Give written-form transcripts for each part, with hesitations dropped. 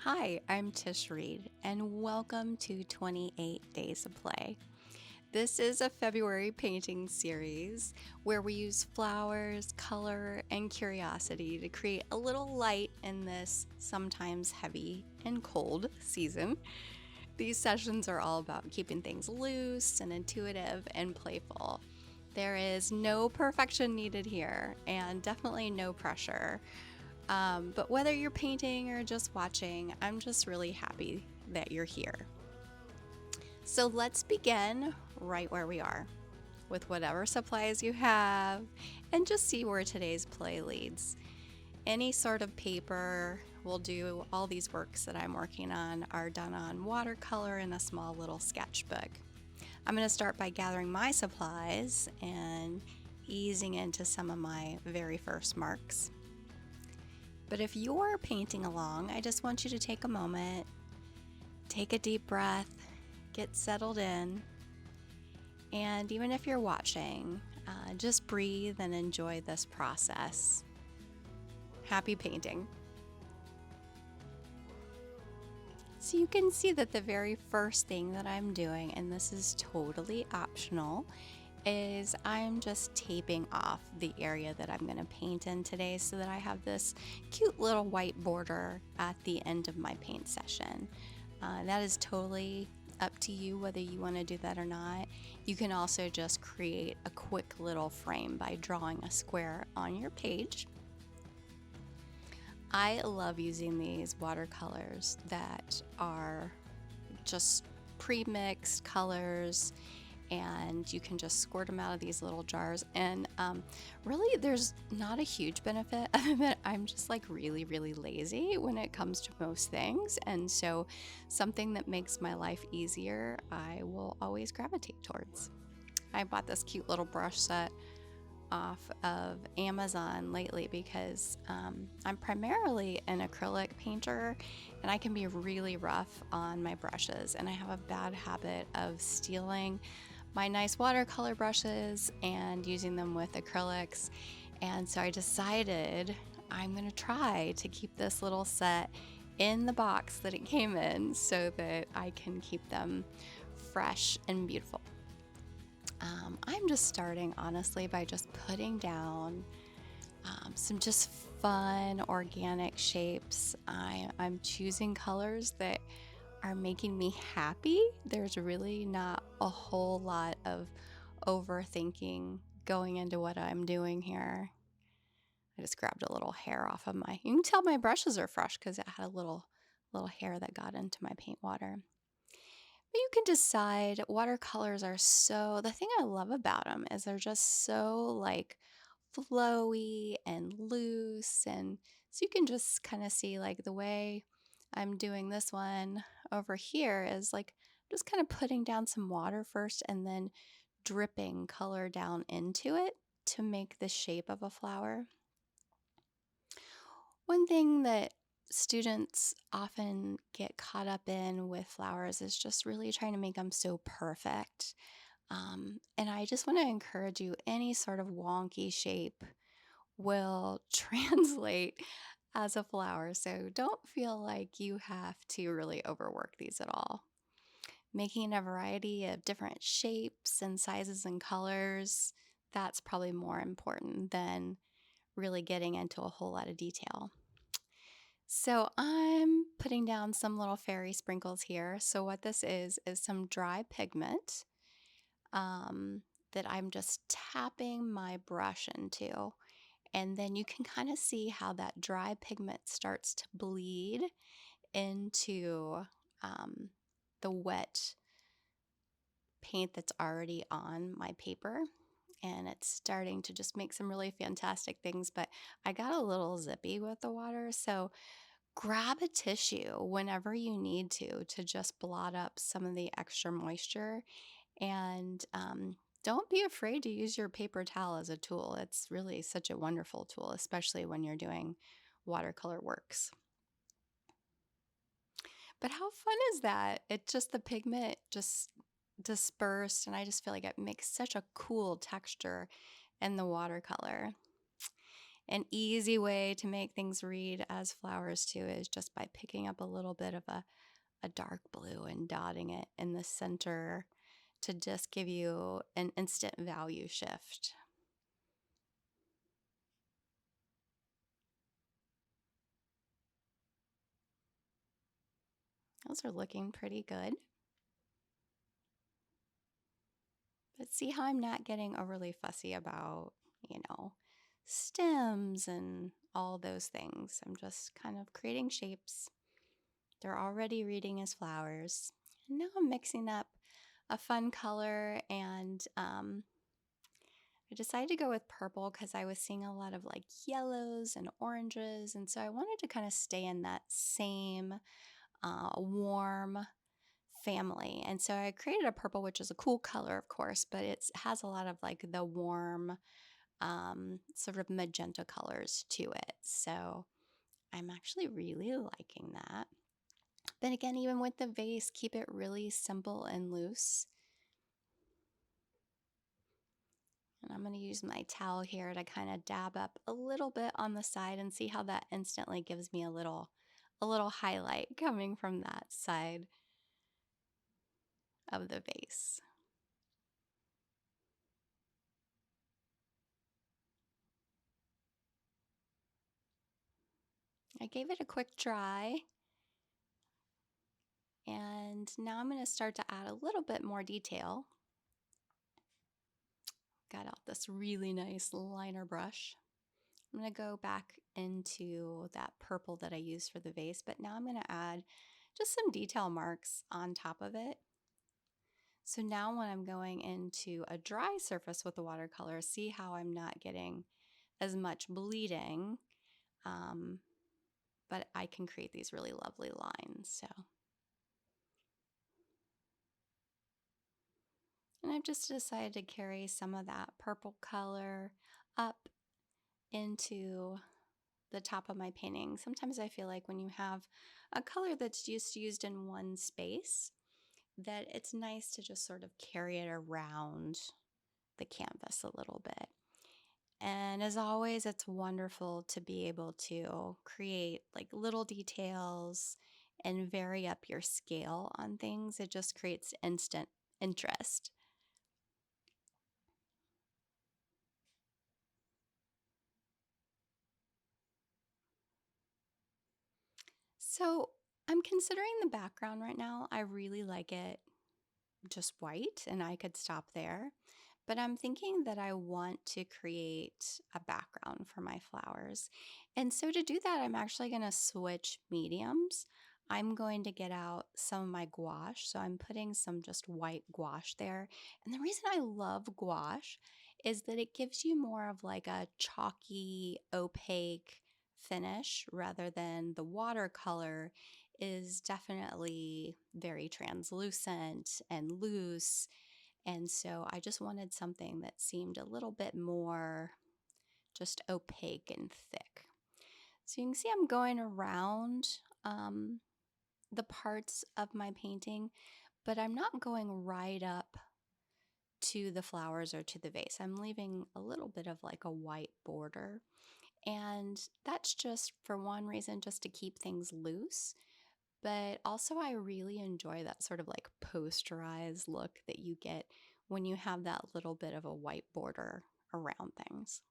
Hi, I'm Tish Reed, and welcome to 28 Days of Play. This is a February painting series where we use flowers, color, and curiosity to create a little light in this sometimes heavy and cold season. These sessions are all about keeping things loose and intuitive and playful. There is no perfection needed here, and definitely no pressure. But whether you're painting or just watching, I'm just really happy that you're here. So let's begin right where we are, with whatever supplies you have, and just see where today's play leads. Any sort of paper will do. All these works that I'm working on are done on watercolor in a small little sketchbook. I'm going to start by gathering my supplies and easing into some of my very first marks. But if you're painting along, I just want you to take a moment, take a deep breath, get settled in, and even if you're watching, just breathe and enjoy this process. Happy painting. So you can see that the very first thing that I'm doing, and this is totally optional, is I'm just taping off the area that I'm going to paint in today so that I have this cute little white border at the end of my paint session. That is totally up to you whether you want to do that or not. You can also just create a quick little frame by drawing a square on your page. I love using these watercolors that are just pre-mixed colors, and you can just squirt them out of these little jars. And really, there's not a huge benefit other than I'm just like really, really lazy when it comes to most things. And so something that makes my life easier, I will always gravitate towards. I bought this cute little brush set off of Amazon lately because I'm primarily an acrylic painter and I can be really rough on my brushes, and I have a bad habit of stealing my nice watercolor brushes and using them with acrylics. And so I decided I'm going to try to keep this little set in the box that it came in so that I can keep them fresh and beautiful. I'm just starting, honestly, by just putting down some just fun organic shapes. I'm choosing colors that are making me happy. There's really not a whole lot of overthinking going into what I'm doing here. I just grabbed a little hair off of my, you can tell my brushes are fresh because it had a little hair that got into my paint water. But you can decide. Watercolors are so, the thing I love about them is they're just so like flowy and loose. And so you can just kind of see like the way I'm doing this one over here is like just kind of putting down some water first and then dripping color down into it to make the shape of a flower. One thing that students often get caught up in with flowers is just really trying to make them so perfect. And I just want to encourage you, any sort of wonky shape will translate as a flower. So don't feel like you have to really overwork these at all. Making a variety of different shapes and sizes and colors, that's probably more important than really getting into a whole lot of detail. So I'm putting down some little fairy sprinkles here. So what this is some dry pigment that I'm just tapping my brush into. And then you can kind of see how that dry pigment starts to bleed into the wet paint that's already on my paper. And it's starting to just make some really fantastic things. But I got a little zippy with the water. So grab a tissue whenever you need to just blot up some of the extra moisture. And don't be afraid to use your paper towel as a tool. It's really such a wonderful tool, especially when you're doing watercolor works. But how fun is that? It just, the pigment just dispersed, and I just feel like it makes such a cool texture in the watercolor. An easy way to make things read as flowers too is just by picking up a little bit of a dark blue and dotting it in the center to just give you an instant value shift. Those are looking pretty good. But see how I'm not getting overly fussy about, stems and all those things. I'm just kind of creating shapes. They're already reading as flowers. And now I'm mixing up a fun color, and I decided to go with purple because I was seeing a lot of like yellows and oranges, and so I wanted to kind of stay in that same warm family. And so I created a purple, which is a cool color, of course, but it has a lot of like the warm sort of magenta colors to it. So I'm actually really liking that. But again, even with the vase, keep it really simple and loose. And I'm going to use my towel here to kind of dab up a little bit on the side and see how that instantly gives me a little highlight coming from that side of the vase. I gave it a quick dry, and now I'm going to start to add a little bit more detail. Got out this really nice liner brush. I'm going to go back into that purple that I used for the vase, but now I'm going to add just some detail marks on top of it. So now when I'm going into a dry surface with the watercolor, see how I'm not getting as much bleeding, but I can create these really lovely lines. And I've just decided to carry some of that purple color up into the top of my painting. Sometimes I feel like when you have a color that's just used in one space, that it's nice to just sort of carry it around the canvas a little bit. And as always, it's wonderful to be able to create like little details and vary up your scale on things. It just creates instant interest. So I'm considering the background right now. I really like it just white, and I could stop there. But I'm thinking that I want to create a background for my flowers. And so to do that, I'm actually going to switch mediums. I'm going to get out some of my gouache. So I'm putting some just white gouache there. And the reason I love gouache is that it gives you more of like a chalky, opaque finish rather than the watercolor is definitely very translucent and loose. And so I just wanted something that seemed a little bit more just opaque and thick. So you can see I'm going around the parts of my painting, but I'm not going right up to the flowers or to the vase. I'm leaving a little bit of like a white border. And that's just for one reason, just to keep things loose. But also, I really enjoy that sort of like posterized look that you get when you have that little bit of a white border around things.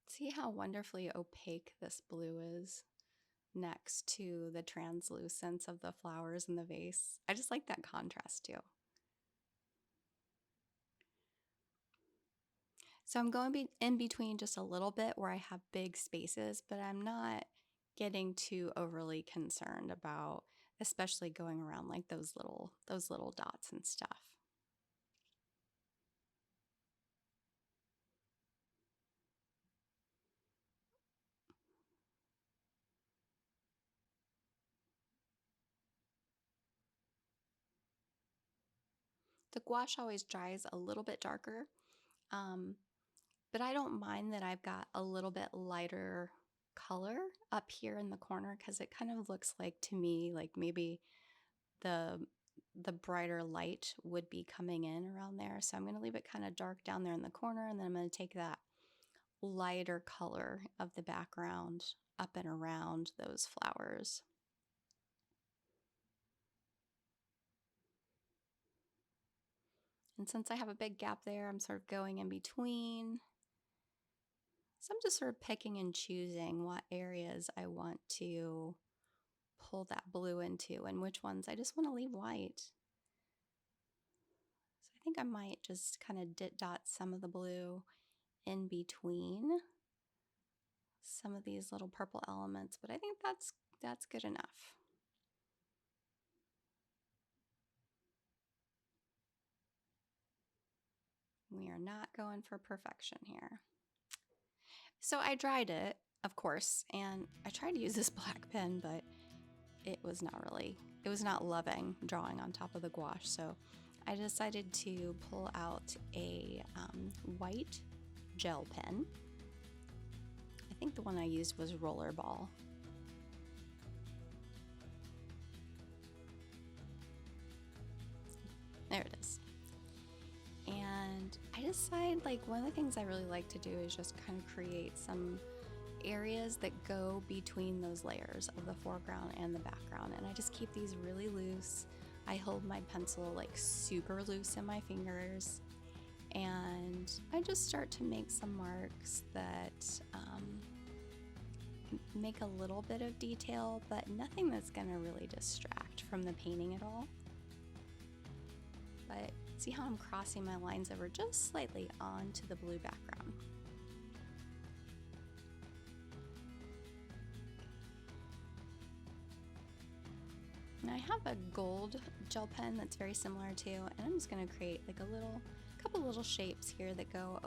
See how wonderfully opaque this blue is next to the translucence of the flowers in the vase. I just like that contrast too. So I'm going in between just a little bit where I have big spaces, but I'm not getting too overly concerned about especially going around like those little dots and stuff. The gouache always dries a little bit darker, um, but I don't mind that I've got a little bit lighter color up here in the corner because it kind of looks like to me like maybe the the brighter light would be coming in around there. So I'm going to leave it kind of dark down there in the corner, and then I'm going to take that lighter color of the background up and around those flowers. And since I have a big gap there, I'm sort of going in between. So I'm just sort of picking and choosing what areas I want to pull that blue into and which ones I just want to leave white. So I think I might just kind of dot some of the blue in between some of these little purple elements, but I think that's good enough. We are not going for perfection here. So I dried it, of course, and I tried to use this black pen, but it was not loving drawing on top of the gouache. So I decided to pull out a white gel pen. I think the one I used was Rollerball. There it is. And I decided, like, one of the things I really like to do is just kind of create some areas that go between those layers of the foreground and the background. And I just keep these really loose. I hold my pencil like super loose in my fingers. And I just start to make some marks that make a little bit of detail, but nothing that's gonna really distract from the painting at all. But see how I'm crossing my lines over just slightly onto the blue background. And I have a gold gel pen that's very similar to, and I'm just going to create like a couple little shapes here that go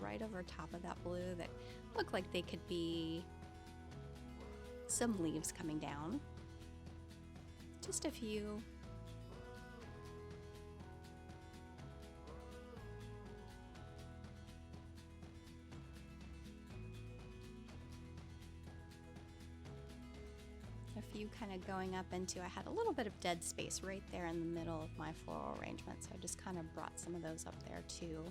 right over top of that blue that look like they could be some leaves coming down. Just a few. A few kind of going up into, I had a little bit of dead space right there in the middle of my floral arrangement, so I just kind of brought some of those up there too.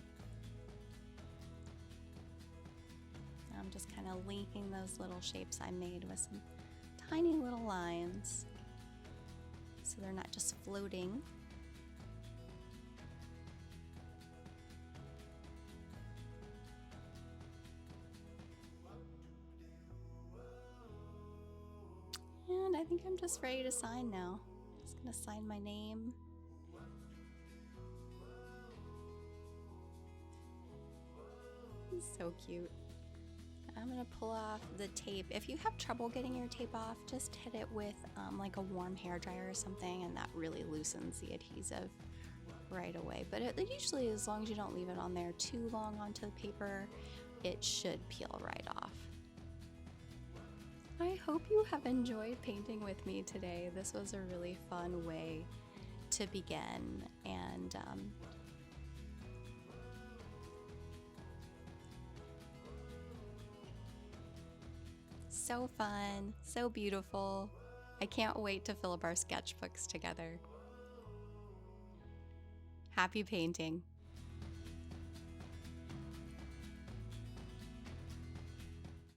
I'm just kind of linking those little shapes I made with some tiny little lines so they're not just floating. And I think I'm just ready to sign now. Just gonna sign my name. He's so cute. I'm gonna pull off the tape. If you have trouble getting your tape off, just hit it with like a warm hair dryer or something, and that really loosens the adhesive right away. But usually, as long as you don't leave it on there too long onto the paper, it should peel right off. I hope you have enjoyed painting with me today. This was a really fun way to begin, and so fun, so beautiful. I can't wait to fill up our sketchbooks together. Happy painting.